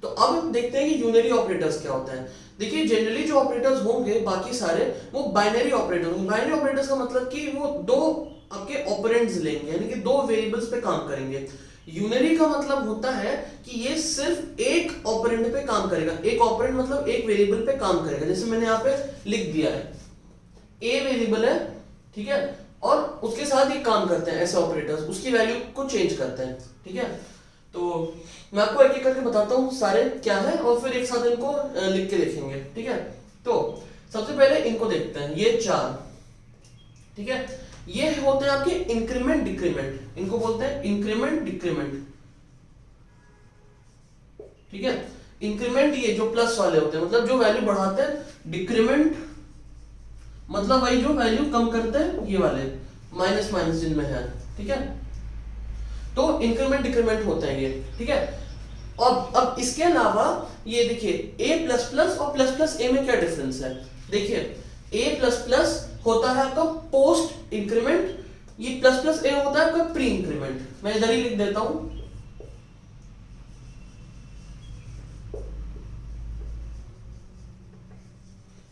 तो अब देखते हैं कि यूनरी ऑपरेटर्स क्या होता है। देखिए जनरली जो ऑपरेटर्स होंगे बाकी सारे वो बाइनरी ऑपरेटर होंगे। बाइनरी ऑपरेटर्स का मतलब कि वो दो आपके ऑपरेंड्स लेंगे, यानी कि दो वेरिएबल्स पे काम करेंगे। यूनरी का मतलब होता है कि ये सिर्फ एक ऑपरेंड पे काम करेगा। एक ऑपरेंड मतलब एक वेरिएबल पे काम करेगा। जैसे मैंने यहाँ पे लिख दिया है ए वेरिएबल है, ठीक है, और उसके साथ ही काम करते हैं ऐसे ऑपरेटर्स, उसकी वैल्यू को चेंज करते हैं, ठीक है। तो मैं आपको एक एक करके बताता हूँ सारे क्या है और फिर एक साथ इनको लिख के देखेंगे, ठीक है। तो सबसे पहले इनको देखते हैं, ये चार, ठीक है, ये होते हैं आपके इंक्रीमेंट डिक्रीमेंट, इनको बोलते हैं इंक्रीमेंट डिक्रीमेंट, ठीक है। इंक्रीमेंट ये जो प्लस वाले होते हैं, मतलब जो वैल्यू बढ़ाते हैं, डिक्रीमेंट मतलब वही जो वैल्यू कम करते हैं, ये वाले माइनस माइनस जिनमें है, ठीक है। तो इंक्रीमेंट डिक्रीमेंट होते हैं ये, ठीक है। अब इसके अलावा ये देखिए a प्लस प्लस और प्लस प्लस a में क्या डिफरेंस है। देखिए a प्लस प्लस होता है आपका पोस्ट इंक्रीमेंट, ये प्लस प्लस a होता है आपका प्री इंक्रीमेंट। मैं इधर ही लिख देता हूं,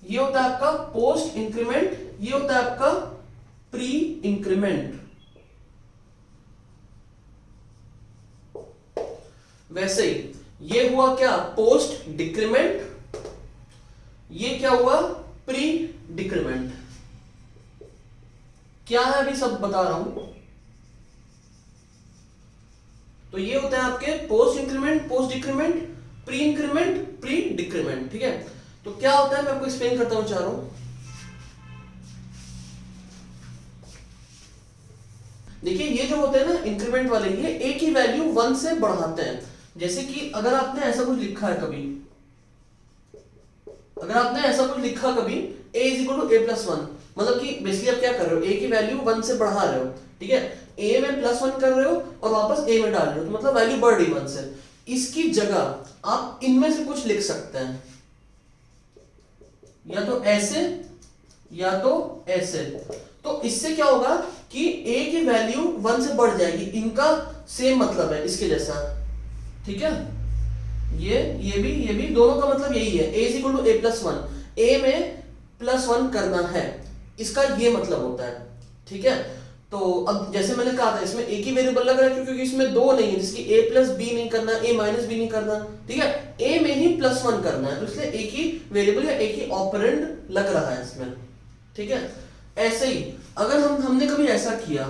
ये होता है आपका पोस्ट इंक्रीमेंट, ये होता है आपका प्री इंक्रीमेंट। वैसे ही ये हुआ क्या, पोस्ट डिक्रीमेंट, ये क्या हुआ, प्री डिक्रीमेंट। क्या है अभी सब बता रहा हूं। तो ये होता है आपके post increment, post decrement, pre increment, pre decrement, ठीक है। तो क्या होता है मैं आपको एक्सप्लेन करता हूं चारों। देखिए ये जो होते हैं ना इंक्रीमेंट वाले, ये a की वैल्यू 1 से बढ़ाते हैं। जैसे कि अगर आपने ऐसा कुछ लिखा है कभी, अगर आपने ऐसा कुछ लिखा कभी a is equal to a plus 1, मतलब कि बेसिकली आप क्या कर रहे हो, a की वैल्यू 1 से बढ़ा रहे हो, ठीक है। a में प्लस 1 कर रहे हो और वापस a में डाल रहे हो, तो मतलब वैल्यू बढ़ रही 1 से। इसकी जगह आप इनमें से कुछ लिख सकते हैं, या तो ऐसे या तो ऐसे। तो इससे क्या होगा कि a की वैल्यू 1 से बढ़ जाएगी, इनका सेम मतलब है इसके जैसा, ठीक है। ये भी दोनों का मतलब यही है, a is equal to a plus 1, a में प्लस 1 करना है, इसका ये मतलब होता है, ठीक है। तो अब जैसे मैंने कहा था इसमें a की वेरिएबल लग रहा है क्योंकि इसमें दो नहीं है, जिसकी a प्लस बी नहीं करना, a माइनस बी नहीं करना, ठीक है, a में ही प्लस 1 करना है, तो इसलिए a की वेरिएबल या a की ऑपरेंड लग रहा है इसमें, ठीक है। ऐसे ही अगर हमने कभी ऐसा किया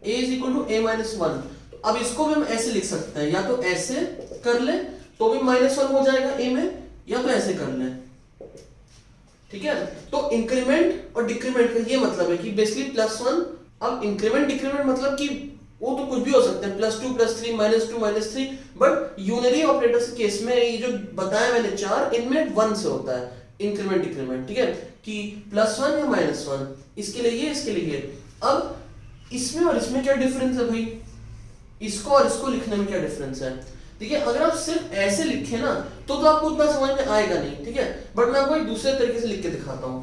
a is equal to a minus 1, अब इसको भी हम ऐसे लिख सकते हैं, या तो ऐसे कर ले तो भी -1 हो जाएगा a में, या तो ऐसे कर ले, ठीक है। तो इंक्रीमेंट और डिक्रीमेंट का ये मतलब है कि बेसिकली +1, अब इंक्रीमेंट डिक्रीमेंट मतलब कि वो तो कुछ भी हो सकते हैं, +2 +3 -2 -3, बट यूनरी ऑपरेटर्स के केस में ये जो बताया मैंने चार, इनमें 1 से होता है इंक्रीमेंट डिक्रीमेंट, ठीक है, कि +1 या -1, इसके लिए ये, इसके लिए ये। अब इसमें और इसमें क्या डिफरेंस है भाई, इसको और इसको लिखने में क्या डिफरेंस है। देखिए अगर आप सिर्फ ऐसे लिखे ना तो आपको उतना समझ में आएगा नहीं, ठीक है, बट मैं आपको एक दूसरे तरीके से लिख के दिखाता हूं।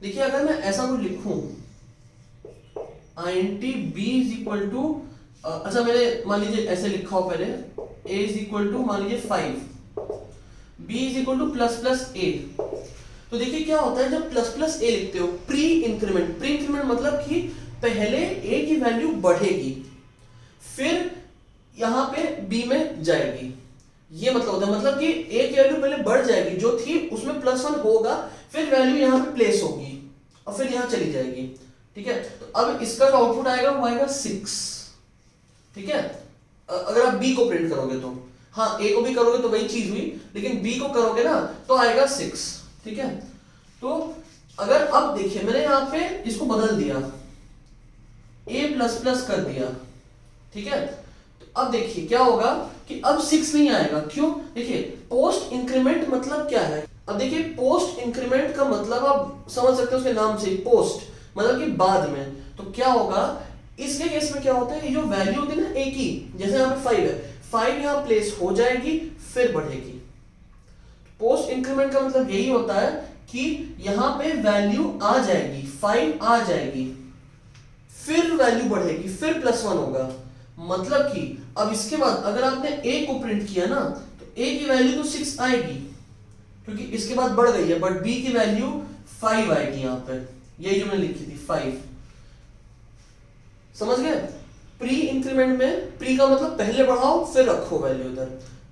देखिए अगर मैं ऐसा कुछ लिखूं, int b is equal to, अच्छा मैंने मान लीजिए ऐसे लिखा हो पहले, a इज इक्वल टू मान लीजिए 5, b is equal two plus plus a। तो देखिए क्या होता है जब प्लस प्लस a लिखते हो, प्री इंक्रीमेंट, प्री इंक्रीमेंट मतलब कि पहले a की वैल्यू बढ़ेगी फिर यहां पे b में जाएगी, ये मतलब होता है, मतलब कि a की वैल्यू पहले बढ़ जाएगी जो थी उसमें +1 होगा, फिर वैल्यू यहां पे प्लेस होगी और फिर यहां चली जाएगी, ठीक है। तो अब इसका जो आउटपुट आएगा वो आएगा 6, ठीक है। अगर आप b को प्रिंट करोगे तो, हाँ a को भी करोगे तो वही चीज हुई, लेकिन b को करोगे ना तो आएगा 6, ठीक है। तो अगर अब देखिए मैंने यहां पे इसको बदल दिया, a प्लस प्लस कर दिया, ठीक है। तो अब देखिए क्या होगा कि अब 6 नहीं आएगा, क्यों, देखिए पोस्ट इंक्रीमेंट मतलब क्या है। अब देखिए पोस्ट इंक्रीमेंट का मतलब आप समझ सकते हो उसके नाम से, पोस्ट मतलब कि बाद में। तो क्या होगा इसके केस में, क्या होता है ये जो वैल्यू होती है ना a की, जैसे यहाँ पे 5 है, 5 यहाँ प्लेस हो जाएगी फिर बढ़ेगी। पोस्ट इंक्रीमेंट का मतलब यही होता है कि यहां पे वैल्यू आ जाएगी, 5 आ जाएगी, फिर वैल्यू बढ़ेगी, फिर +1 होगा, मतलब कि अब इसके बाद अगर आपने a को प्रिंट किया ना तो a की वैल्यू तो 6 आएगी क्योंकि इसके बाद बढ़ गई है, बट b की वैल्यू 5 आएगी यहाँ पे, यही जो मैंने लिखी थी 5। समझ गए? प्री इंक्रीमेंट में प्री का मतलब पहले बढ़ाओ फिर रखो वैल्यू इधर,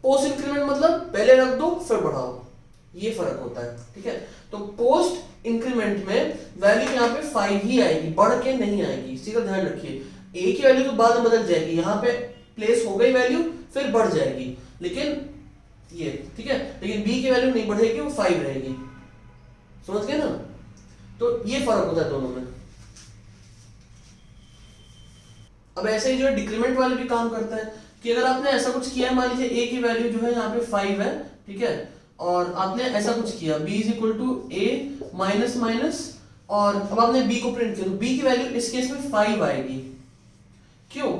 पोस्ट इंक्रीमेंट मतलब पहले रख दो फिर बढ़ाओ, ये फर्क होता है। ठीक है, तो पोस्ट इंक्रीमेंट में वैल्यू यहाँ पे 5 ही आएगी, बढ़ के नहीं आएगी, इसी का ध्यान रखिए। ए की वैल्यू तो बाद में बदल जाएगी, यहाँ पे प्लेस हो गई वैल्यू फिर बढ़ जाएगी, लेकिन ये ठीक है, लेकिन बी की वैल्यू नहीं बढ़ेगी, वो 5 रहेगी। समझ गए ना? तो ये फर्क होता है दोनों में। अब ऐसे ही जो है डिक्रीमेंट वाले भी काम करता है कि अगर आपने ऐसा कुछ किया है, मान लीजिए ए की वैल्यू जो है यहाँ पे 5 है, ठीक है, और आपने ऐसा कुछ किया b is equal to a minus minus, और अब आपने b को प्रिंट किया तो b की वैल्यू इस केस में 5 आएगी। क्यों?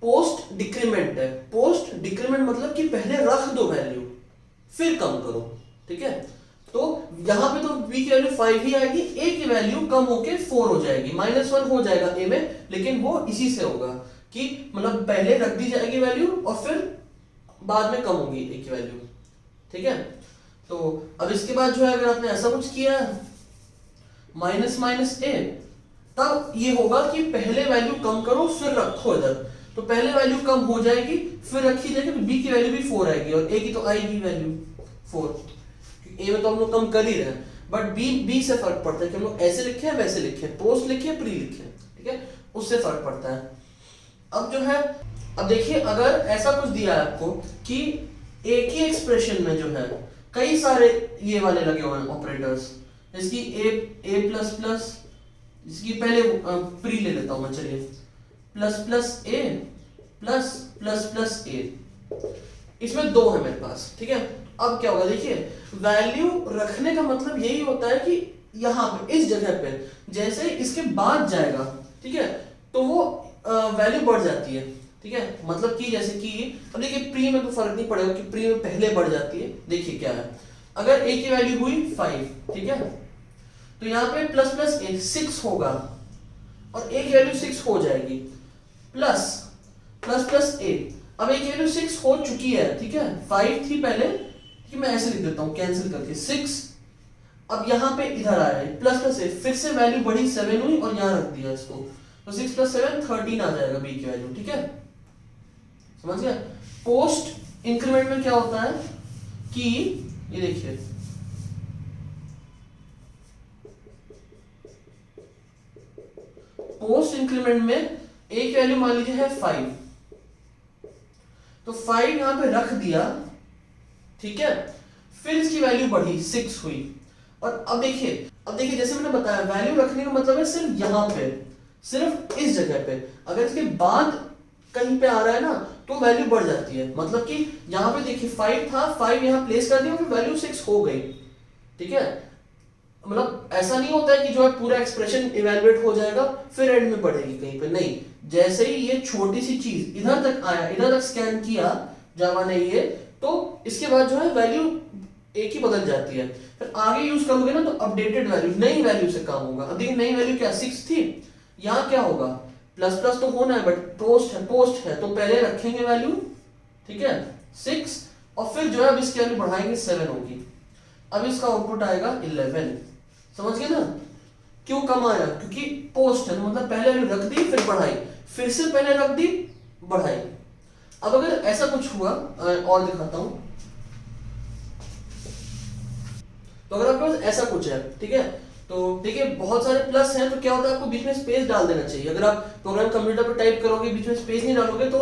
पोस्ट डिक्रीमेंट है। पोस्ट डिक्रीमेंट मतलब कि पहले रख दो वैल्यू फिर कम करो। ठीक है, तो यहां पे तो b की वैल्यू 5 ही आएगी, a की वैल्यू कम होके 4 हो जाएगी, -1 हो जाएगा a में, लेकिन वो इसी से होगा कि मतलब पहले रख दी जाएगी वैल्यू और फिर बाद में कम होगी a की वैल्यू। ठीक है, तो अब इसके बाद जो है अगर आपने ऐसा कुछ किया माइनस माइनस a, तब ये होगा कि पहले वैल्यू कम करो फिर रखो इधर, तो पहले वैल्यू कम हो जाएगी फिर रखी जाएगी, तो b की वैल्यू भी 4 आएगी और a की तो आएगी वैल्यू 4। ए में तो हम लोग कम कर ही रहे हैं, बट बी से फर्क पड़ता है कि हम लोग ऐसे लिखे हैं वैसे लिखे हैं, पोस्ट लिखे हैं प्री लिखे हैं। ठीक है, उससे फर्क पड़ता है। अब जो है, अब देखिए अगर ऐसा कुछ दिया है आपको कि एक ही एक्सप्रेशन में जो है कई सारे ये वाले लगे हुए हैं ऑपरेटर्स, इसकी ए प्लस प्लस, इसकी पहले प्री ले लेता हूं मैं, चलिए, प्लस प्लस ए प्लस प्लस प्लस ए, इसमें 2 है मेरे पास। ठीक है, अब क्या होगा देखिए, वैल्यू रखने का मतलब यही होता है कि यहाँ पे इस जगह पे जैसे इसके बाद जाएगा, ठीक है, तो वो वैल्यू बढ़ जाती है। ठीक है, मतलब कि जैसे कि अब देखिए प्री में तो फर्क नहीं पड़ेगा कि प्री में पहले बढ़ जाती है। देखिए क्या है, अगर a की वैल्यू हुई 5, ठीक है, तो यहाँ पे प्लस प्लस a 6 होगा और a की वैल्यू 6 हो जाएगी, प्लस प्लस प्लस a, अब a की वैल्यू 6 हो चुकी है। ठीक है, 5 थी पहले, कि मैं ऐसे लिख देता हूं कैंसिल करके 6, अब यहाँ पे इधर आ रहा है प्लस प्लस ए, फिर से वैल्यू बढ़ी 7 हुई और यहाँ रख दिया इसको, तो 6 प्लस 7 13 आ जाएगा b की वैल्यू। ठीक है, समझ गया? पोस्ट इंक्रीमेंट में क्या होता है कि ये देखिए, पोस्ट इंक्रीमेंट में a की वैल्यू मान लीजिए है 5, तो 5 यहां पे रख दिया, ठीक है, फिर इसकी वैल्यू बढ़ी 6 हुई, और अब देखिए जैसे मैंने बताया वैल्यू रखने का मतलब है सिर्फ यहां पे, सिर्फ इस जगह पे, अगर इसके बाद कहीं पे आ रहा है ना तो वैल्यू बढ़ जाती है। मतलब कि यहां पे देखिए 5 था, 5 यहां प्लेस कर दिया फिर वैल्यू 6 हो गई। ठीक है, मतलब ऐसा नहीं होता है कि जो है पूरा एक्सप्रेशन इवैल्यूएट हो जाएगा फिर एंड में बढ़ेगी कहीं पे, नहीं, जैसे ही ये छोटी सी चीज इधर तक आया, इधर तक स्कैन किया जावा ने ये, तो इसके बाद जो है वैल्यू एक ही बदल जाती है, फिर आगे यूज करोगे ना तो अपडेटेड वैल्यू नई वैल्यू से काम होगा। अब देखिए नई वैल्यू क्या 6 थी, यहाँ क्या होगा, प्लस प्लस तो होना है बट पोस्ट है तो पहले रखेंगे वैल्यू, ठीक है 6, और फिर जो है अब इसकी वैल्यू बढ़ाएंगे 7 होगी, अब इसका आउटपुट आएगा 11। समझ गए ना? क्यों कम आया? क्योंकि पोस्ट है, मतलब पहले वैल्यू रख दी फिर बढ़ाई, फिर से पहले रख दी बढ़ाई। अब अगर ऐसा कुछ हुआ और दिखाता हूं, तो अगर आपके पास ऐसा कुछ है, ठीक है, तो देखिए बहुत सारे प्लस हैं, तो क्या होता है आपको बीच में स्पेस डाल देना चाहिए। अगर आप प्रोग्राम कंप्यूटर पर टाइप करोगे बीच में स्पेस नहीं डालोगे तो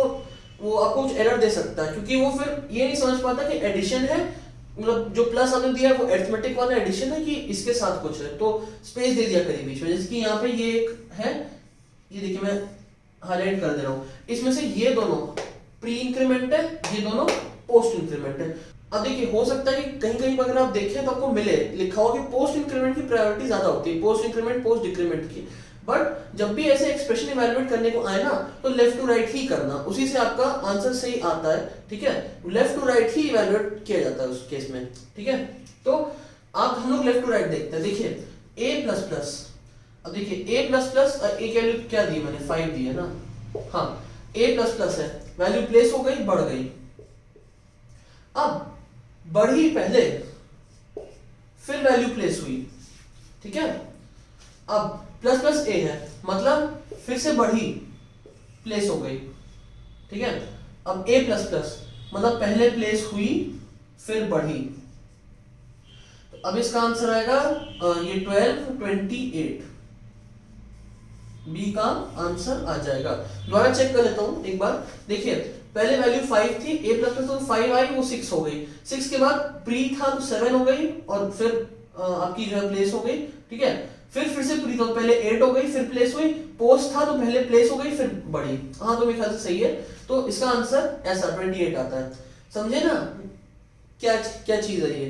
वो आपको कुछ एरर दे सकता है, क्योंकि वो फिर ये नहीं समझ पाता कि एडिशन है, मतलब जो प्लस आपने दिया है वो अरिथमेटिक वाला एडिशन है कि इसके साथ कुछ है, तो स्पेस दे दिया करिए बीच में। जैसे कि यहाँ पे ये एक है, ये देखिए मैं हाईलाइट कर दे रहा हूँ, इसमें से ये दोनों प्री इंक्रीमेंट है, ये दोनों पोस्ट इंक्रीमेंट है। अब देखिए हो सकता है कि कहीं कहीं पर अगर आप देखें तो आपको मिले लिखा हो कि पोस्ट इंक्रीमेंट की प्रायोरिटी ज्यादा होती है, पोस्ट इंक्रीमेंट पोस्ट डिक्रीमेंट की, बट जब भी ऐसे एक्सप्रेशन इवैल्यूएट करने को आए ना तो लेफ्ट टू राइट ही करना, उसी से आपका आंसर सही आता है। ठीक है, लेफ्ट टू राइट ही इवैल्यूएट किया जाता है उस केस में। ठीक है, तो आप हम लोग लेफ्ट टू राइट देखते हैं। देखिए a प्लस प्लस, अब देखिए a प्लस प्लस, a की वैल्यू क्या दी मैंने 5 दी है ना, हाँ, a प्लस प्लस है, वैल्यू प्लेस हो गई, बढ़ गई। अब बढ़ी पहले, फिर वैल्यू प्लेस हुई, ठीक है। अब प्लस प्लस ए है, मतलब फिर से बढ़ी, प्लेस हो गई, ठीक है। अब a प्लस प्लस मतलब पहले प्लेस हुई फिर बढ़ी। तो अब इसका आंसर आएगा ये 12, 28, बी का आंसर आ जाएगा। दोबारा चेक कर लेता हूं एक बार, देखिए पहले वैल्यू 5 थी, a प्लस प्लस तो 5 आई, वो 6 हो गई, 6 के बाद प्री था तो 7 हो गई, और फिर आपकी जो है प्लेस हो गई, ठीक है। फिर से प्री था तो पहले 8 हो गई, फिर प्लेस हुई, पोस्ट था तो पहले प्लेस हो गई फिर बढ़ी। हाँ तो मेरे ख्याल से सही है, तो इसका आंसर ऐसा 28 आता है। समझे ना क्या क्या चीज है ये,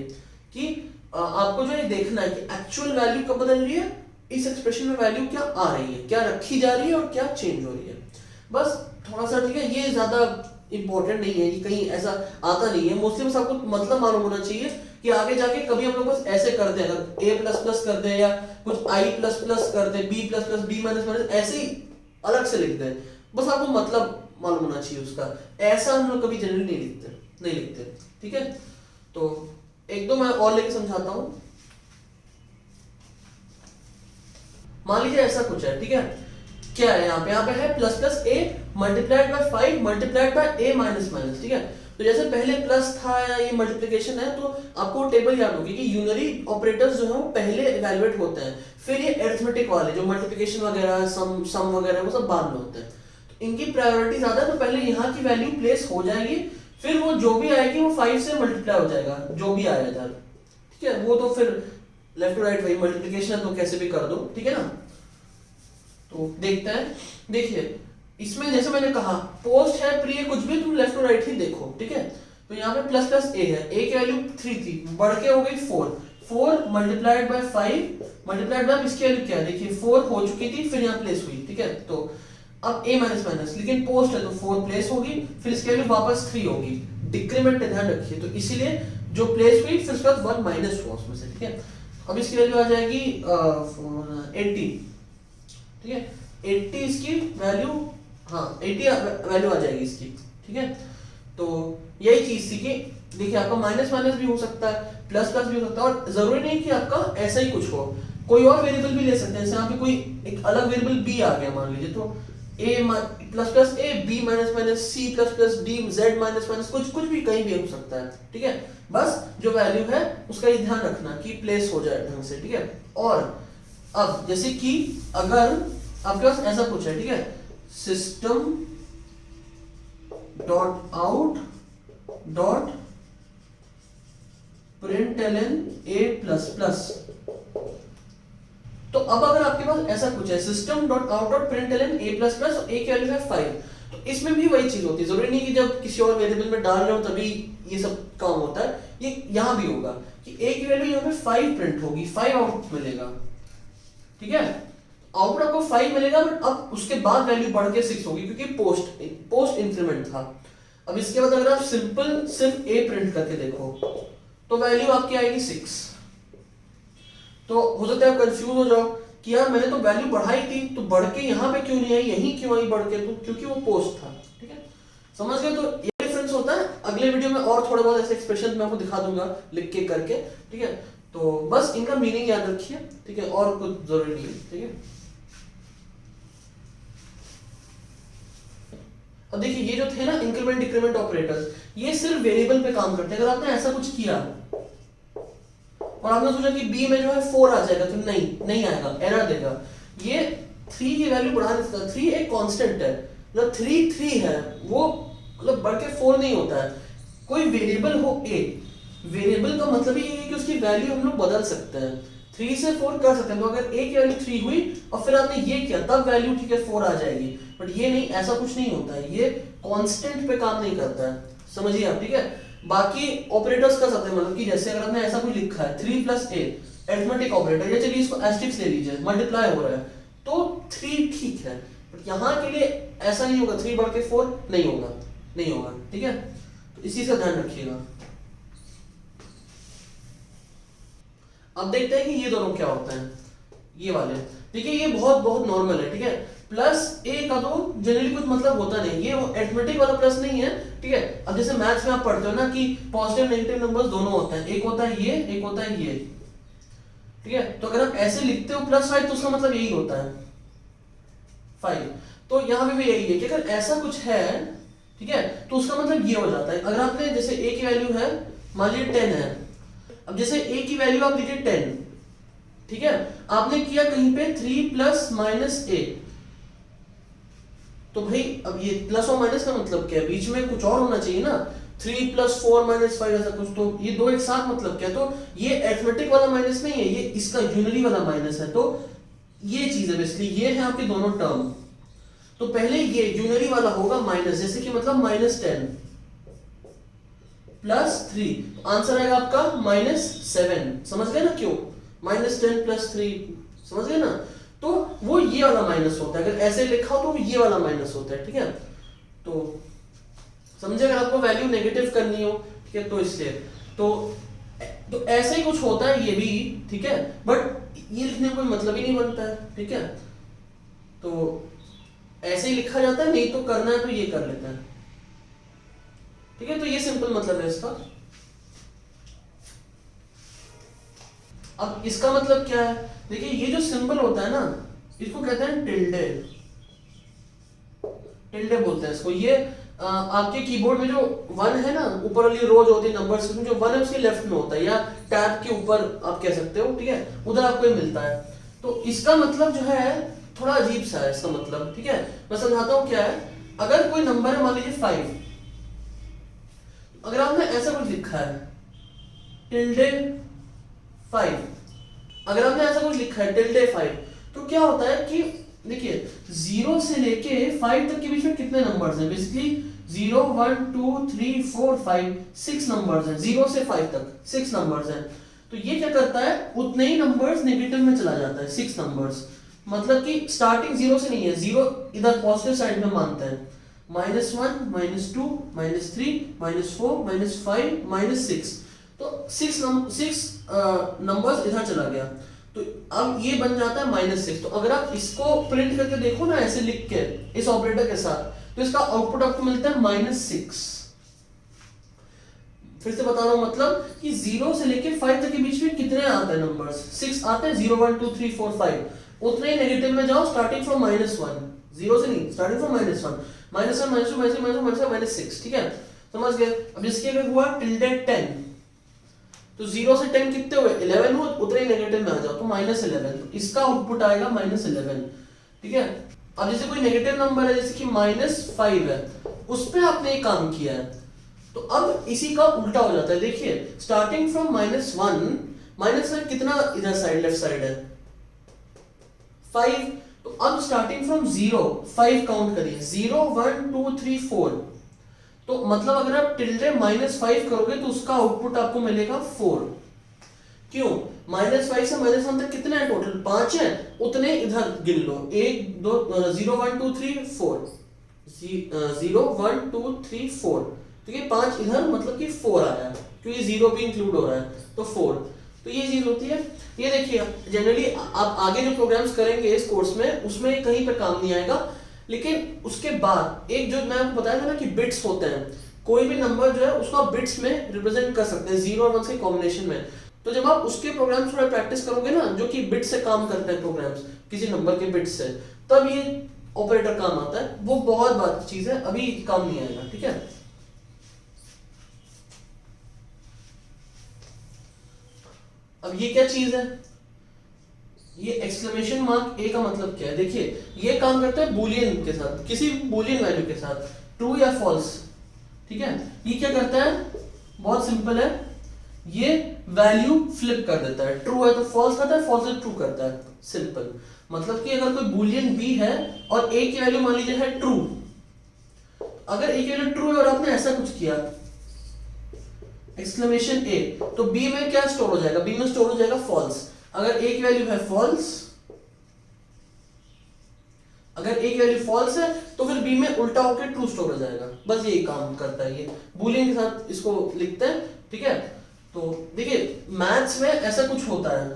कि आपको जो ये देखना है कि एक्चुअल वैल्यू कब बदल रही है, इस एक्सप्रेशन में वैल्यू क्या आ रही है, क्या रखी जा रही है और क्या चेंज हो रही है। बस थोड़ा सा, ठीक है, ये ज्यादा इंपॉर्टेंट नहीं है, ये कहीं ऐसा आता नहीं है, मोस्टली बस आपको मतलब मालूम होना चाहिए कि आगे जाके कभी हम लोग बस ऐसे कर दे, अगर a प्लस प्लस कर दे या कुछ i प्लस प्लस कर दे, b plus plus b minus minus ऐसे ही अलग से लिख दे, बस आपको मतलब मालूम होना चाहिए उसका। ऐसा हम लोग कभी जनरली नहीं लिखते, ठीक है। तो एक दो मैं और लेके समझाता हूं। मान लीजिए ऐसा कुछ है, ठीक है, क्या है यहाँ पे है plus plus a multiplied by 5 multiplied by a minus minus, ठीक है। तो जैसे पहले प्लस था या ये मल्टीप्लिकेशन है, तो आपको टेबल याद होगी कि यूनरी ऑपरेटर्स जो है वो पहले इवैल्यूएट होते हैं, फिर ये अरिथमेटिक वाले जो मल्टीप्लिकेशन वगैरह सम वगैरह वो सब बाद में होते हैं। तो इनकी प्रायोरिटी ज्यादा है, तो पहले यहाँ की वैल्यू प्लेस हो जाएगी, फिर वो जो भी आएगी वो 5 से मल्टीप्लाई हो जाएगा, जो भी आया था, ठीक है। वो तो फिर लेफ्ट टू राइट वही मल्टीप्लिकेशन है तो कैसे भी कर दो, ठीक है ना। तो देखते हैं, देखिए इसमें जैसे मैंने कहा पोस्ट है प्री है कुछ भी तुम लेफ्ट टू राइट ही देखो, ठीक है। तो यहाँ पे प्लस प्लस ए है, ए की वैल्यू 3 थी, बढ़ के हो गई 4, 4 मल्टीप्लाइड बाय 5 मल्टीप्लाइड बाय इसकी वैल्यू क्या है, देखिए 4 हो चुकी थी, फिर यहाँ प्लेस हुई, ठीक है। तो अब a माइनस माइनस, लेकिन पोस्ट है तो 4 प्लेस होगी, फिर इसकी वैल्यू वापस 3 होगी, डिक्रीमेंट ध्यान रखिए, तो इसीलिए जो प्लेस हुई फिर उसके बाद 1 माइनस हुआ उसमें से, ठीक है। अब इसकी वैल्यू आ जाएगी 80, ठीक है, 80 इसकी वैल्यू, हाँ 80 वैल्यू आ जाएगी इसकी, ठीक है। तो यही चीज थी कि देखिए आपका माइनस माइनस भी हो सकता है, प्लस प्लस भी हो सकता है, और जरूरी नहीं कि आपका ऐसा ही कुछ हो, कोई और वेरिएबल भी ले सकते हैं। जैसे यहाँ पे कोई एक अलग वेरिएबल b आ गया मान लीजिए, तो a plus plus a b minus minus c plus plus d z minus minus कुछ भी कहीं भी हो सकता है, ठीक है। बस जो वैल्यू है उसका ये ध्यान रखना कि प्लेस हो जाए ढंग से, ठीक है। और अब जैसे कि अगर आपके पास ऐसा कुछ है, ठीक है, system dot out dot println a plus plus, तो अब अगर आपके पास ऐसा कुछ है system dot out dot println a plus plus, a की वैल्यू है 5, तो इसमें भी वही चीज होती है, जरूरी नहीं कि जब किसी और वेरिएबल में डाल रहे हो तभी ये सब काम होता है, ये यहां भी होगा कि a की वैल्यू यहाँ पे 5 प्रिंट होगी, 5 आउटपुट मिलेगा, ठीक है। आउटपुट आपको 5 मिलेगा, बट अब उसके बाद वैल्यू बढ़ के 6 होगी क्योंकि पोस्ट इंक्रीमेंट था। अब इसके बाद अगर आप सिंपल सिर्फ a प्रिंट करके देखो तो वैल्यू आपकी आएगी 6। तो हो सकता है आप कंफ्यूज हो जाओ कि यार मैंने तो वैल्यू बढ़ाई थी, तो बढ़ के यहाँ पे क्यों नहीं आई, यहीं क्यों आई बढ़ के, तो क्योंकि वो पोस्ट था, ठीक है, समझ गए। तो ये डिफरेंस होता है। अगले वीडियो में और थोड़े बहुत ऐसे एक्सप्रेशन मैं आपको दिखा दूंगा लिख के करके, ठीक है। तो बस इनका मीनिंग याद रखिए, ठीक है, और कुछ जरूरी नहीं है, ठीक है। अब देखिए ये जो थे ना इंक्रीमेंट डिक्रीमेंट ऑपरेटर्स, ये सिर्फ वेरिएबल पे काम करते हैं। अगर आपने ऐसा कुछ किया और आपने सोचा कि b में जो है 4 आ जाएगा, तो नहीं आएगा, एरर देगा। ये 3 की वैल्यू बढ़ा नहीं सकता, 3 एक कांस्टेंट है, मतलब 3 है, वो मतलब बढ़ के 4 नहीं होता है। कोई वेरिएबल हो a, वेरिएबल का मतलब ये है कि उसकी वैल्यू हम लोग बदल सकते हैं, 3 से 4 कर सकते हैं। तो अगर a की वैल्यू 3 हुई और फिर आपने ये किया तब वैल्यू ठीक है 4 आ जाएगी, बट ये नहीं, ऐसा कुछ नहीं होता है, ये कांस्टेंट पे काम नहीं करता है, समझिए आप, ठीक है। बाकी ऑपरेटर्स कर सकते हैं, मतलब कि जैसे अगर आपने ऐसा कुछ लिखा है 3 प्लस a अरिथमेटिक ऑपरेटर, या चलिए इसको एस्टेरिस्क ले लीजिए, मल्टीप्लाई हो रहा है तो 3 ठीक है, बट यहाँ के लिए ऐसा नहीं होगा, 3 बढ़ के 4 नहीं होगा, ठीक है। तो इसी का ध्यान रखिएगा। अब देखते हैं कि ये दोनों क्या होता है, ये वाले। देखिए ये बहुत बहुत नॉर्मल है, ठीक है। प्लस ए का तो जनरली कुछ मतलब होता नहीं, ये वो अरिथमेटिक वाला प्लस नहीं है, ठीक है। अब जैसे मैथ्स में आप पढ़ते हो ना कि पॉजिटिव नेगेटिव नंबर्स दोनों होते हैं, एक होता है ये, एक होता है ये, ठीक है। तो अगर आप ऐसे लिखते हो +5 तो उसका मतलब यही होता है 5। तो यहाँ पे भी यही है कि अगर ऐसा कुछ है, ठीक है, तो उसका मतलब ये हो जाता है। अगर आपने जैसे a की वैल्यू है मान लीजिए 10 है, अब जैसे a की वैल्यू आप लीजिए 10, ठीक है, आपने किया कहीं पे 3 + -a, तो भाई अब ये प्लस और माइनस का मतलब क्या है, बीच में कुछ और होना चाहिए ना, 3 + 4 - 5 ऐसा कुछ, तो ये दो एक साथ मतलब क्या, तो ये अरिथमेटिक वाला माइनस नहीं है, ये इसका यूनरी वाला माइनस है। तो ये चीज है बेसिकली, ये है आपके दोनों टर्म। तो पहले ये यूनरी वाला होगा माइनस, जैसे कि मतलब -10 + 3, आंसर आएगा आपका -7। समझ गए ना क्यों, -10 + 3, समझ गए ना। तो वो ये वाला माइनस होता है, अगर ऐसे लिखा हो तो ये वाला माइनस होता है, ठीक है। तो समझे, अगर आपको वैल्यू नेगेटिव करनी हो, ठीक है, तो इसलिए तो ऐसे ही कुछ होता है ये भी, ठीक है, बट ये लिखने का कोई मतलब ही नहीं बनता है, ठीक है। तो ऐसे ही लिखा जाता है, नहीं तो करना है तो ये कर लेते हैं, ठीक है। तो ये सिंपल मतलब है इसका। अब इसका मतलब क्या है, देखिए ये जो सिंबल होता है ना, इसको कहते हैं टिल्डे, टिल्डे बोलते हैं इसको। ये आपके कीबोर्ड में जो 1 है ना, ऊपर वाली रो जो होती है नंबर्स में, जो 1 है उसके लेफ्ट में होता है, या टैब के ऊपर आप कह सकते हो, ठीक है, उधर आपको ये मिलता है। तो इसका मतलब जो है थोड़ा अजीब सा है इसका मतलब, ठीक है। मैं समझाता हूँ क्या है। अगर कोई नंबर है मान लीजिए 5, अगर आपने ऐसा कुछ लिखा है टिल्डे 5, अगर आपने ऐसा कुछ लिखा है टिल्डे 5, तो क्या होता है कि देखिए 0 से लेके 5 तक के बीच में कितने नंबर्स हैं, बेसिकली 0 1 2 3 4 5 6 नंबर्स हैं, 0 से 5 तक 6 नंबर्स हैं। तो ये क्या करता है, उतने ही नंबर्स नेगेटिव में चला जाता है, 6 नंबर्स, मतलब कि स्टार्टिंग 0 से नहीं है, 0 इधर पॉजिटिव साइड में मानते हैं, -1 -2 -3 -4 -5 -6, तो 6 नंबर्स इधर चला गया, तो अब ये बन जाता है -6। तो अगर आप इसको प्रिंट करके देखो ना ऐसे लिख के इस ऑपरेटर के साथ, तो इसका आउटपुट आपको मिलता है -6। फिर से बता रहा हूं, मतलब कि 0 से लेके 5 तक के बीच में कितने आते हैं नंबर्स, 6 आते हैं, 0 1 2 3 4 5, उतने ही नेगेटिव में जाओ स्टार्टिंग फ्रॉम -1, 0 से नहीं, स्टार्टिंग फ्रॉम -1 -1 -2 -6, ठीक है, समझ गए। अब इसके अगर हुआ टिल्डे 10, तो 0 से 10 कितने हुए, 11 हुए, उतने ही नेगेटिव में आ जाओ तो -11, तो इसका आउटपुट आएगा -11, ठीक है। अब जैसे कोई नेगेटिव नंबर है जैसे कि -5 है, उस पे आपने एक काम किया है, तो अब इसी का उल्टा हो जाता है। देखिए स्टार्टिंग फ्रॉम -1 कितना इधर साइड लेफ्ट साइड है 5, तो अब स्टार्टिंग फ्रॉम 0 5 काउंट करिए, 0 1 2 3 4, तो मतलब अगर आप टिल्डे -5 करोगे तो उसका आउटपुट आपको मिलेगा 4। क्यों, -5 से -1 तक कितने हैं टोटल, 5 है, उतने इधर गिन लो, 1 2 0 1 2 3 4, 0 1 2 3 4, तो ये 5 इधर मतलब कि 4 आया, क्योंकि 0 भी इंक्लूड हो रहा है, तो 4। तो ये चीज होती है। ये देखिए जनरली आप आगे जो प्रोग्राम्स करेंगे इस कोर्स में, उसमें कहीं पे काम नहीं आएगा, लेकिन उसके बाद एक जो मैं आपको बताया था ना कि बिट्स होते हैं, कोई भी नंबर जो है उसको आप बिट्स में रिप्रेजेंट कर सकते हैं, 0 और 1 के कॉम्बिनेशन में। तो जब आप उसके प्रोग्राम्स थोड़ा प्रैक्टिस करोगे ना, जो कि बिट से काम करते हैं प्रोग्राम्स, किसी नंबर के बिट से, तब ये ऑपरेटर काम आता है। वो बहुत बात चीज है, अभी काम नहीं आएगा, ठीक है। अब ये क्या चीज है, ये एक्सक्लेमेशन मार्क ए का मतलब क्या है, देखिए ये काम करता है बुलियन के साथ, किसी बुलियन वैल्यू के साथ, ट्रू या फॉल्स, ठीक है। ये क्या करता है, बहुत सिंपल है, ये वैल्यू फ्लिप कर देता है, ट्रू है तो फॉल्स करता है, फॉल्स है ट्रू करता है, सिंपल। मतलब कि अगर कोई बुलियन बी है और ए की वैल्यू मान लीजिए है ट्रू, अगर ए की वैल्यू ट्रू है और आपने ऐसा कुछ किया एक्सक्लेमेशन ए, तो बी में क्या स्टोर हो जाएगा, बी में स्टोर हो जाएगा फॉल्स। अगर ए की वैल्यू है फॉल्स, अगर ए की वैल्यू फॉल्स है तो फिर बी में उल्टा होकर ट्रू स्टोर हो जाएगा, बस यही काम करता है ये, बुलियन के साथ इसको लिखते हैं, ठीक है। तो देखिए मैथ्स में ऐसा कुछ होता है,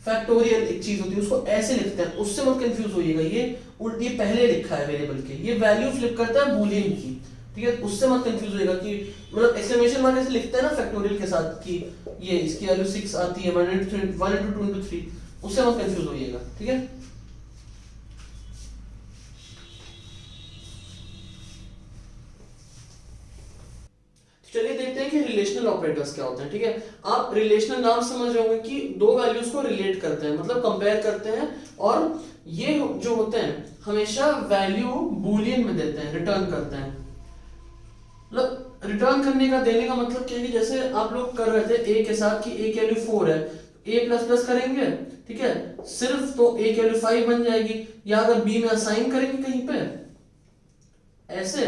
फैक्टोरियल एक चीज होती है, उसको ऐसे लिखते हैं, उससे मत कंफ्यूज होइएगा। ये पहले लिखा है वेरिएबल के, ये वैल्यू फ्लिप करता है बूलियन की, ठीक है, उससे मत कंफ्यूज होइएगा कि मतलब एक्सक्लेमेशन मार्क ऐसे लिखते हैं ना फैक्टोरियल के साथ कि ये इसकी वैल्यू 6 आती है 1 into 2 into 3, उससे मत कंफ्यूज होइएगा, ठीक है। चलिए देखते हैं कि रिलेशनल ऑपरेटर्स क्या होते हैं, ठीक है। आप रिलेशनल नाम समझ रहे होंगे कि दो वैल्यूज को रिलेट करते हैं, मतलब कंपेयर करते हैं, और ये जो होते हैं हमेशा वैल्यू बूलियन में देते हैं, रिटर्न करते हैं। मतलब रिटर्न करने का, देने का मतलब क्या है कि जैसे आप लोग कर रहे थे ए के साथ कि ए की वैल्यू 4 है, ए प्लस प्लस करेंगे, ठीक है, सिर्फ तो ए की वैल्यू 5 बन जाएगी, या अगर बी में असाइन करेंगे कहीं पे ऐसे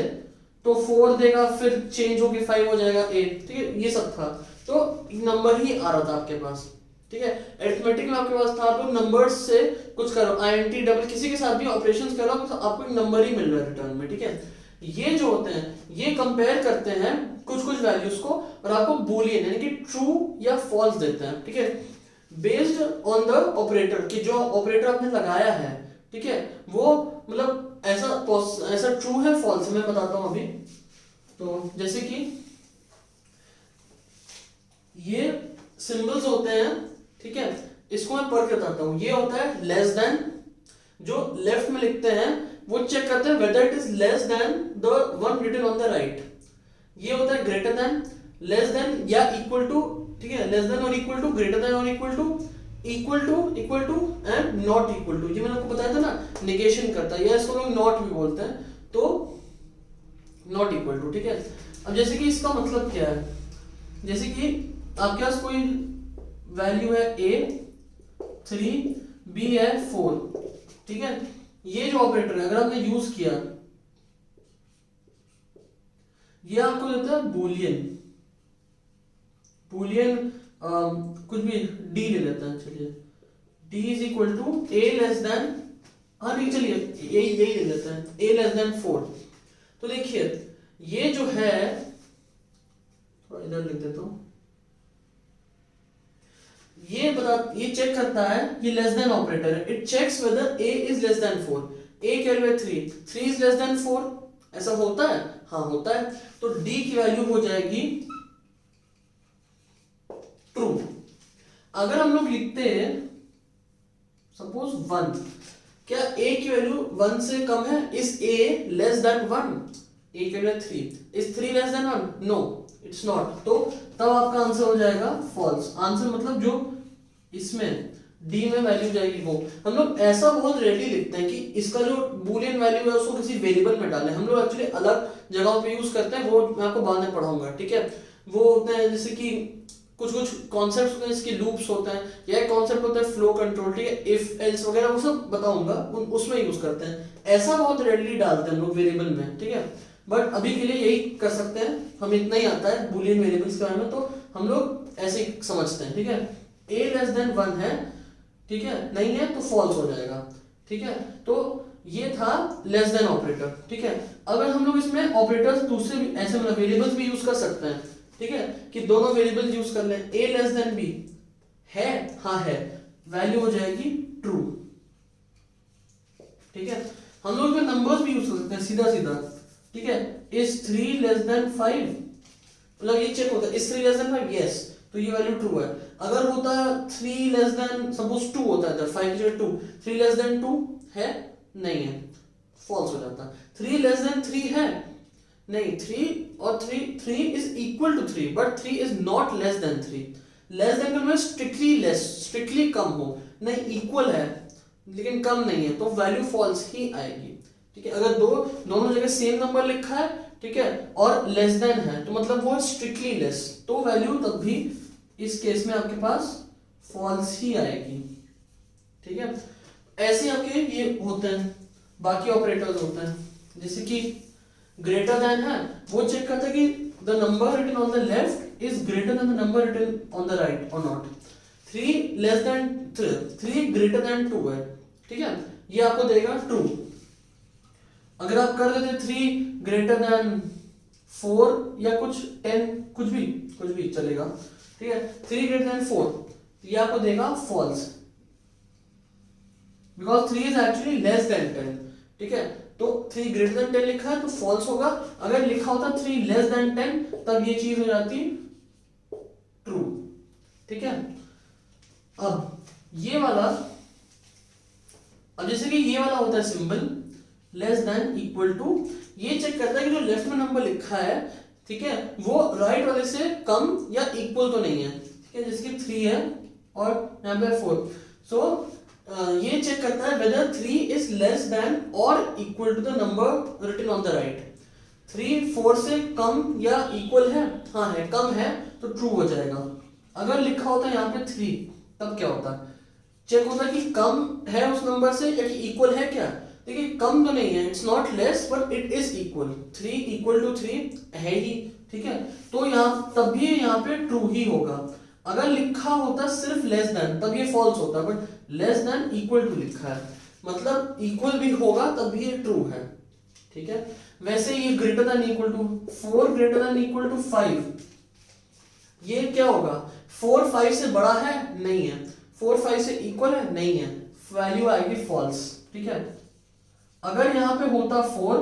तो 4 देगा, फिर चेंज होके 5 हो जाएगा 8, ठीक है, ये सब था। तो नंबर ही आ रहा था आपके पास, ठीक है। अरिथमेटिक में आपके पास था, आप लोग नंबर्स से कुछ करो, आईएनटी डबल किसी के साथ भी ऑपरेशंस करो तो आपको एक नंबर ही मिल रहा है रिटर्न में, ठीक है। ये जो होते हैं ये कंपेयर करते हैं कुछ कुछ वैल्यूज को और आपको बूलियन यानी कि ट्रू या फॉल्स देते हैं, ठीक है, बेस्ड ऑन द ऑपरेटर, कि जो ऑपरेटर आपने लगाया है, ठीक है, वो मतलब ऐसा ट्रू है फॉल्स है, मैं बताता हूं अभी। तो जैसे कि ये सिंबल्स होते हैं, ठीक है, इसको मैं पढ़ के बताता हूं। ये होता है लेस देन, जो लेफ्ट में लिखते हैं वो चेक करते हैं whether it is less than the one written on the right. ये होता है ग्रेटर देन, लेस देन या इक्वल टू, ठीक है, लेस देन और इक्वल टू, ग्रेटर देन और equal to and not equal to. ये मैंने आपको बताया था ना, नेगेशन करता है, या इसको लोग नॉट भी बोलते हैं, तो नॉट इक्वल टू, ठीक है। अब जैसे कि इसका मतलब क्या है, जैसे कि आपके पास कोई वैल्यू है a 3, b है 4, ठीक है, ये जो ऑपरेटर है अगर आपने यूज किया, ये आपको देता है बूलियन कुछ भी d ले लेते हैं, चलिए d is equal to a less than, हाँ नहीं चलिए यही ले लेते हैं, a लेस देन 4। तो देखिए ये जो है, थोड़ा इधर लिख देता हूं, ये चेक करता है, ये लेस देन ऑपरेटर है, it checks whether a is less than 4, a की वैल्यू है 3 इज लेस देन 4, ऐसा होता है, हाँ होता है, तो d की वैल्यू हो जाएगी ट्रू। अगर हम लोग लिखते हैं सपोज 1, क्या a की वैल्यू 1 से कम है, is a less than 1, a की value 3, is 3 less than 1, no it's not, तो तब आपका आंसर हो जाएगा फॉल्स। आंसर मतलब जो इसमें डी में वैल्यू जाएगी वो। हम लोग ऐसा बहुत रेयरली लिखते हैं कि इसका जो बूलियन वैल्यू है उसको किसी वेरिएबल में डालें, हम लोग एक्चुअली अलग जगहों पे यूज करते हैं, वो मैं आपको बाद में पढ़ाऊंगा, ठीक है। वो होते हैं जैसे कि कुछ कुछ कॉन्सेप्ट्स होते हैं, इसके लूप्स होते हैं, या एक कॉन्सेप्ट होता है फ्लो कंट्रोल, ठीक है, इफ एल्स वगैरह, वो सब बताऊंगा, उसमें यूज करते हैं। ऐसा बहुत रेयरली डालते हैं हम लोग वेरिएबल में, ठीक है, बट अभी के लिए यही कर सकते हैं, हमें इतना ही आता है बूलियन वेरिएबल्स के बारे में, तो हम लोग ऐसे ही समझते हैं, ठीक है। a लेस देन 1 है, ठीक है, नहीं है तो फॉल्स हो जाएगा, ठीक है। तो ये था लेस देन ऑपरेटर, ठीक है। अगर हम लोग इसमें ऑपरेटर्स दूसरे भी ऐसे मतलब वेरिएबल्स भी यूज कर सकते हैं, ठीक है, कि दोनों वेरिएबल्स यूज कर लें, a लेस देन b है, हाँ है, वैल्यू हो जाएगी ट्रू, ठीक है। हम लोग इसमें नंबर्स भी यूज कर सकते हैं सीधा सीधा, ठीक है, इज 3 लेस देन 5, मतलब ये चेक होता है, इज 3 लेस देन 5, यस, तो ये वैल्यू ट्रू है। अगर होता 3 लेस देन सपोज 2 होता है, 5 की जगह 2, 3 लेस देन 2 है, नहीं है, फॉल्स हो जाता। 3 लेस देन 3 है, नहीं, 3 और 3 is equal to 3, but 3 is not less than 3। Less than का मतलब स्ट्रिक्टली लेस, स्ट्रिक्टली कम हो, नहीं इक्वल है लेकिन कम नहीं है, तो वैल्यू फॉल्स ही आएगी, ठीक है। अगर दोनों जगह सेम नंबर लिखा है, ठीक है, और लेस देन है, तो मतलब वो स्ट्रिक्टली लेस, तो वैल्यू तब भी इस केस में आपके पास फॉल्स ही आएगी, ठीक है। ऐसे आपके ये होते हैं, बाकी ऑपरेटर्स होते हैं, जैसे कि ग्रेटर देन है, वो चेक करता है कि the number written on the left is greater than the number written on the right और not. 3 less than 3 greater than 2 है, ठीक है, ये आपको देगा ट्रू। अगर आप कर देते 3 ग्रेटर देन 4 या कुछ 10, कुछ भी चलेगा, ठीक है, 3 ग्रेटर देन 4, ये आपको देगा false, because 3 is actually less than 10, ठीक है। तो 3 ग्रेटर देन 10 लिखा है तो फॉल्स होगा। अगर लिखा होता 3 लेस देन 10 तब ये चीज हो जाती ट्रू, ठीक है। अब ये वाला, अब जैसे कि ये वाला होता है symbol less than equal to, ये चेक करता है कि जो लेफ्ट में नंबर लिखा है, ठीक है, वो राइट वाले से कम या इक्वल तो नहीं है, ठीक है। जैसे कि 3 है और यहाँ पे 4, सो ये चेक करता है whether 3 is less than or equal to the number written on the right। 3 4 से कम या इक्वल है, हाँ है, कम है तो ट्रू हो जाएगा। अगर लिखा होता है यहाँ पे 3 तब क्या होता है, चेक होता है कि कम है उस नंबर से या कि इक्वल है क्या। देखिए कम तो नहीं है, it's not less but it is equal, 3 equal to 3 है ही, ठीक है। तो यहाँ तब भी यहाँ पे ट्रू ही होगा। अगर लिखा होता सिर्फ लेस देन तब ये फॉल्स होता, but less than equal to लिखा है मतलब इक्वल भी होगा तब भी ये ट्रू है, ठीक है। वैसे ये greater than equal to 4 greater than equal to 5, ये क्या होगा, 4 5 से बड़ा है नहीं है, 4 5 से इक्वल है नहीं है, वैल्यू आएगी फॉल्स, ठीक है। अगर यहाँ पे होता 4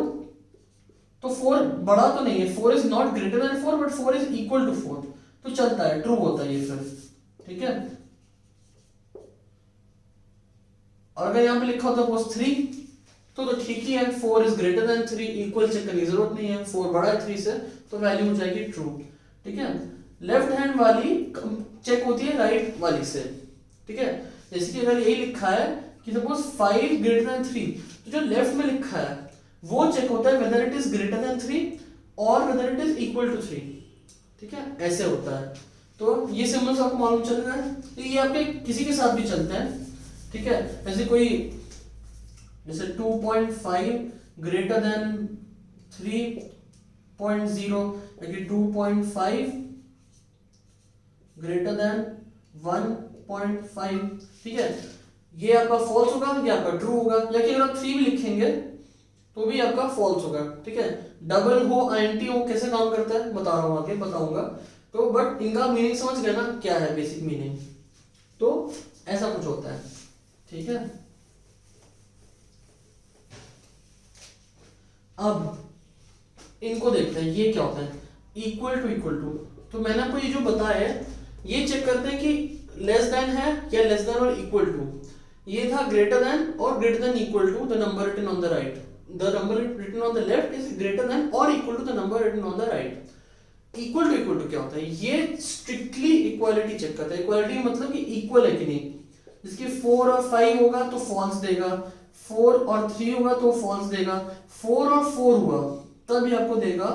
तो 4 बड़ा तो नहीं है, 4 is not greater than 4 but 4 is equal to 4 तो चलता है, ट्रू होता है ये फिर, ठीक है। और अगर यहाँ पे लिखा होता पोस्ट 3 तो ठीक ही है, 4 is greater than 3, equal check करने की जरूरत नहीं है, 4 बड़ा है 3 से तो वैल्यू हो जाएगी ट्रू, ठीक है। लेफ्ट हैंड वाली चेक होती है राइट वाली से, ठीक है। जैसे कि अगर यही लिखा है कि सपोज 5 ग्रेटर देन 3 तो जो लेफ्ट में लिखा है वो चेक होता है whether it is greater than 3 और whether it is equal to 3, ठीक है, ऐसे होता है। तो ये सिंबल्स आपको मालूम चल रहा है, तो ये आपके किसी के साथ भी चलता है, ठीक है। जैसे कोई जैसे 2.5 ग्रेटर देन 3.0 या कि 2.5 ग्रेटर देन 1.5, ठीक है, ये आपका फॉल्स होगा, ये आपका ट्रू होगा। या कि अगर आप 3 भी लिखेंगे तो भी आपका फॉल्स होगा, ठीक है। डबल हो आईएनटी हो कैसे काम करता है बता रहा हूं, आगे बताऊंगा। तो बट इनका मीनिंग समझ गए ना क्या है बेसिक मीनिंग, तो ऐसा कुछ होता है, ठीक है। अब इनको देखते हैं ये क्या होता है, इक्वल टू। तो मैंने आपको ये जो बताया है ये चेक करते हैं कि लेस देन है या लेस देन और इक्वल टू। ये था ग्रेटर देन और greater than equal to the number written on the right, the number written on the left is greater than और equal to the number written on the right. Equal to क्या होता है, ये strictly equality check करता है। Equality मतलब कि equal है कि नहीं, जिसकी 4 और 5 होगा तो फॉल्स देगा, 4 और 3 होगा तो फॉल्स देगा, 4 और 4 हुआ तब ये आपको देगा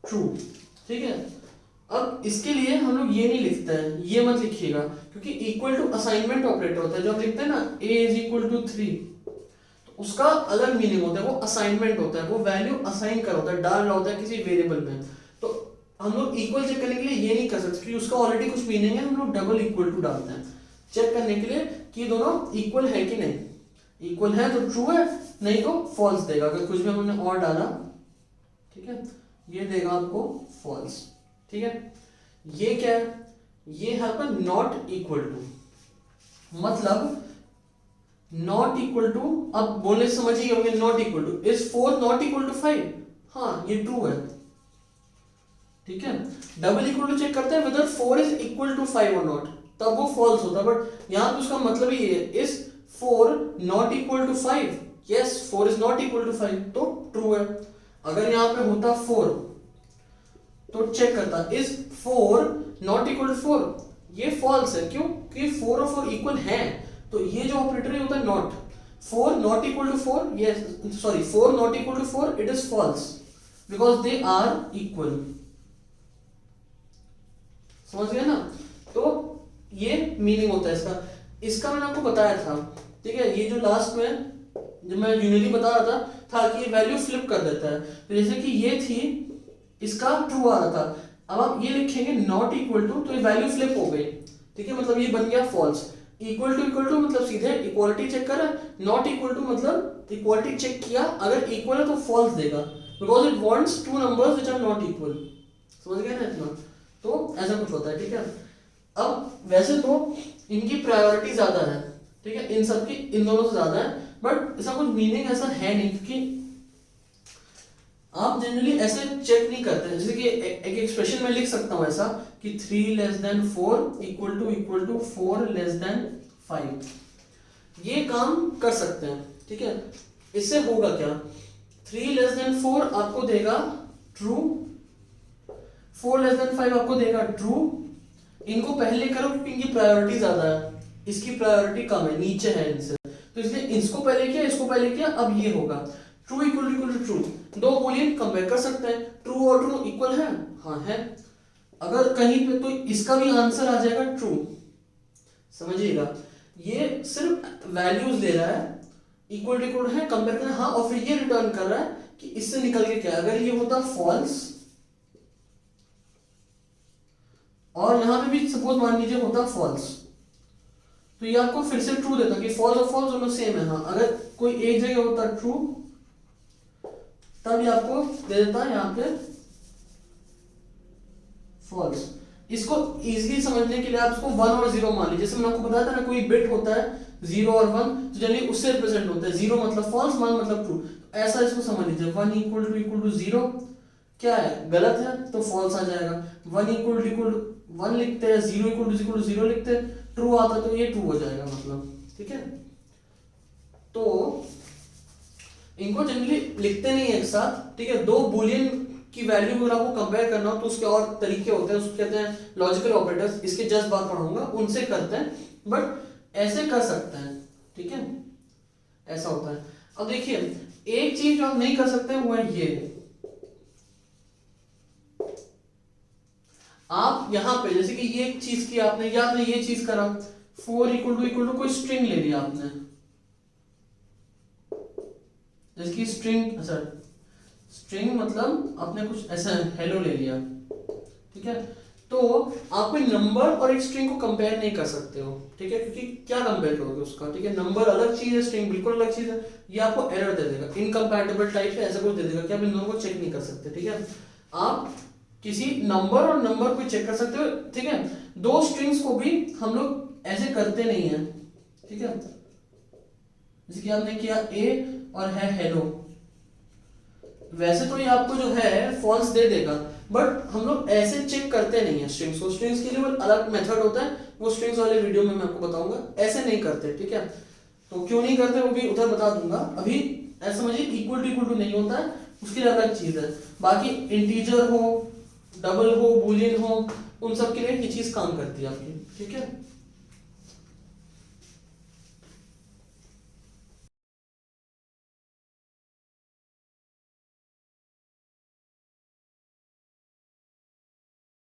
ट्रू, ठीक है। अब इसके लिए हम लोग ये नहीं लिखते हैं, ये मत लिखिएगा क्योंकि इक्वल टू असाइनमेंट ऑपरेटर होता है। जो हम लिखते हैं ना a इज इक्वल टू 3 तो उसका अलग मीनिंग होता है, वो असाइनमेंट होता है, वो वैल्यू असाइन कर होता है, डाल रहा होता है किसी वेरिएबल में। तो हम लोग इक्वल चेक करने के लिए ये नहीं कर सकते क्योंकि उसका ऑलरेडी कुछ मीनिंग है, हम लोग डबल इक्वल टू डालते हैं चेक करने के लिए कि दोनों इक्वल है कि नहीं। इक्वल है तो ट्रू है, नहीं तो फॉल्स देगा। अगर कुछ भी हमने और डाला, ठीक है, ये देगा आपको फॉल्स, ठीक है। ये क्या है, ये है आपका नॉट इक्वल टू, मतलब नॉट इक्वल टू, अब बोलने से समझ ही होंगे, not equal to is 4 not equal to 5, हाँ ये ट्रू है, ठीक है। डबल इक्वल टू चेक करते हैं whether 4 इज इक्वल टू 5 और नॉट, तब वो फॉल्स होता है। बट यहां पे उसका मतलब ये है, is 4 not equal to 5, yes 4 is not equal to 5 तो ट्रू है। अगर यहां पे होता 4 तो चेक करता इज 4 नॉट इक्वल टू 4, ये फॉल्स है, क्यों, क्योंकि 4 और 4 इक्वल है, तो ये जो ऑपरेटर होता है not, 4 not equal to 4, yes sorry 4 not equal to 4 it is false because they are equal, समझ गए ना। तो ये मीनिंग होता है इसका। इसका मैंने आपको बताया था, ठीक है, ये जो लास्ट में जब मैं यूनिटी बता रहा था कि वैल्यू फ्लिप कर देता है। तो जैसे कि ये थी, इसका ट्रू आ रहा था, अब आप ये लिखेंगे नॉट इक्वल टू तो ये वैल्यू फ्लिप हो गई, ठीक है, मतलब ये बन गया फॉल्स। इक्वल टू मतलब सीधे इक्वालिटी चेक कर रहा है, नॉट इक्वल टू मतलब इक्वालिटी चेक किया, अगर इक्वल है तो फॉल्स देगा because it wants to numbers which are not equal, समझ गए ना इतना। तो ऐसा कुछ होता है, ठीक है। अब वैसे तो इनकी प्रायोरिटी ज्यादा है, ठीक है, इन सब की इन दोनों से ज्यादा है, बट इसका कुछ मीनिंग ऐसा है नहीं, क्योंकि आप जनरली ऐसे चेक नहीं करते। जैसे कि एक एक्सप्रेशन में लिख सकता हूं ऐसा कि 3 less than 4 equal to 4 less than 5, ये काम कर सकते हैं। ठीक है, इससे होगा क्या, 3 लेस देन 4 आपको देगा ट्रू, 4 लेस देन 5 आपको देगा ट्रू। इनको पहले करो क्योंकि इनकी प्रायोरिटी ज्यादा है, इसकी प्रायोरिटी कम है, नीचे है इनसे, तो इसलिए इसको पहले किया, इसको पहले किया, अब ये होगा ट्रू इक्वल टू ट्रू। दो बूलियन कंपेयर कर सकते हैं, ट्रू और ट्रू इक्वल है, हाँ है। अगर कहीं पे तो इसका भी आंसर आ जाएगा ट्रू, समझिएगा, ये सिर्फ वैल्यूज ले रहा है, इक्वल टू इक्वल है, कंपेयर कर रहा है, हाँ, और फिर ये रिटर्न कर रहा है कि इससे निकल के क्या, अगर ये होता फॉल्स और यहां पे भी सपोज मान लीजिए होता फॉल्स, तो ये आपको फिर से ट्रू देता कि फॉल्स और फॉल्स दोनों सेम है। हाँ, अगर कोई एक जगह होता ट्रू तब ये आपको दे देता है यहाँ पे फॉल्स। इसको इजीली समझने के लिए आप इसको 1 और 0 मान लीजिए। जैसे मैंने आपको बताया था ना, कोई बिट होता है 0 और 1, तो जनरली उससे रिप्रेजेंट होता है, 0 मतलब फॉल्स, 1 मतलब ट्रू। ऐसा इसको समझ लीजिए, 1 इक्वल टू 0 क्या है, गलत है तो फॉल्स आ जाएगा। 1 इक्वल टू 1 लिखते हैं, 0 इक्वल टू 0 लिखते हैं, ट्रू आता तो ये ट्रू हो जाएगा मतलब। ठीक है, तो इनको जनरली लिखते नहीं है एक साथ। ठीक है, दो बूलियन की वैल्यू अगर आपको कंपेयर करना हो तो उसके और तरीके होते हैं, उसको कहते हैं लॉजिकल ऑपरेटर्स, इसके जस्ट बात पढ़ाऊंगा, उनसे करते हैं, बट ऐसे कर सकते हैं। ठीक है, ऐसा होता है। अब देखिए, एक चीज जो आप नहीं कर सकते वो है ये, आप यहां पे जैसे कि ये चीज की आपने, या आपने ये चीज करा, 4 इक्वल टू कोई स्ट्रिंग ले लिया आपने, जैसे कि स्ट्रिंग, अच्छा स्ट्रिंग मतलब आपने कुछ ऐसा हेलो ले लिया। ठीक है, तो आप कोई नंबर और एक स्ट्रिंग को कंपेयर नहीं कर सकते हो। ठीक है, क्योंकि क्या कंपेयर करोगे उसका। ठीक है, नंबर अलग चीज है, स्ट्रिंग बिल्कुल अलग चीज है, ये आपको एरर दे देगा, इनकम्पैटिबल टाइप से ऐसा कुछ दे देगा कि आप इन दोनों को चेक नहीं कर सकते। ठीक है, आप किसी नंबर और नंबर को चेक कर सकते हो। ठीक है, दो स्ट्रिंग्स को भी हम लोग ऐसे करते नहीं है। ठीक है, जैसे कि आपने किया ए और है हेलो, वैसे तो ये आपको जो है फॉल्स दे देगा, बट हम लोग ऐसे चेक करते नहीं है स्ट्रिंग्स को। स्ट्रिंग्स के लिए वो अलग मेथड होता है, वो स्ट्रिंग्स वाले वीडियो में मैं आपको बताऊंगा, ऐसे नहीं करते। ठीक है, तो क्यों नहीं करते वो भी उधर बता दूंगा। अभी ऐसा समझिए, इक्वल टू नहीं होता है, उसके लिए अलग चीज है। बाकी इंटीजर हो, डबल हो, बूलियन हो, उन सब के लिए ये चीज काम करती है आपकी। ठीक है।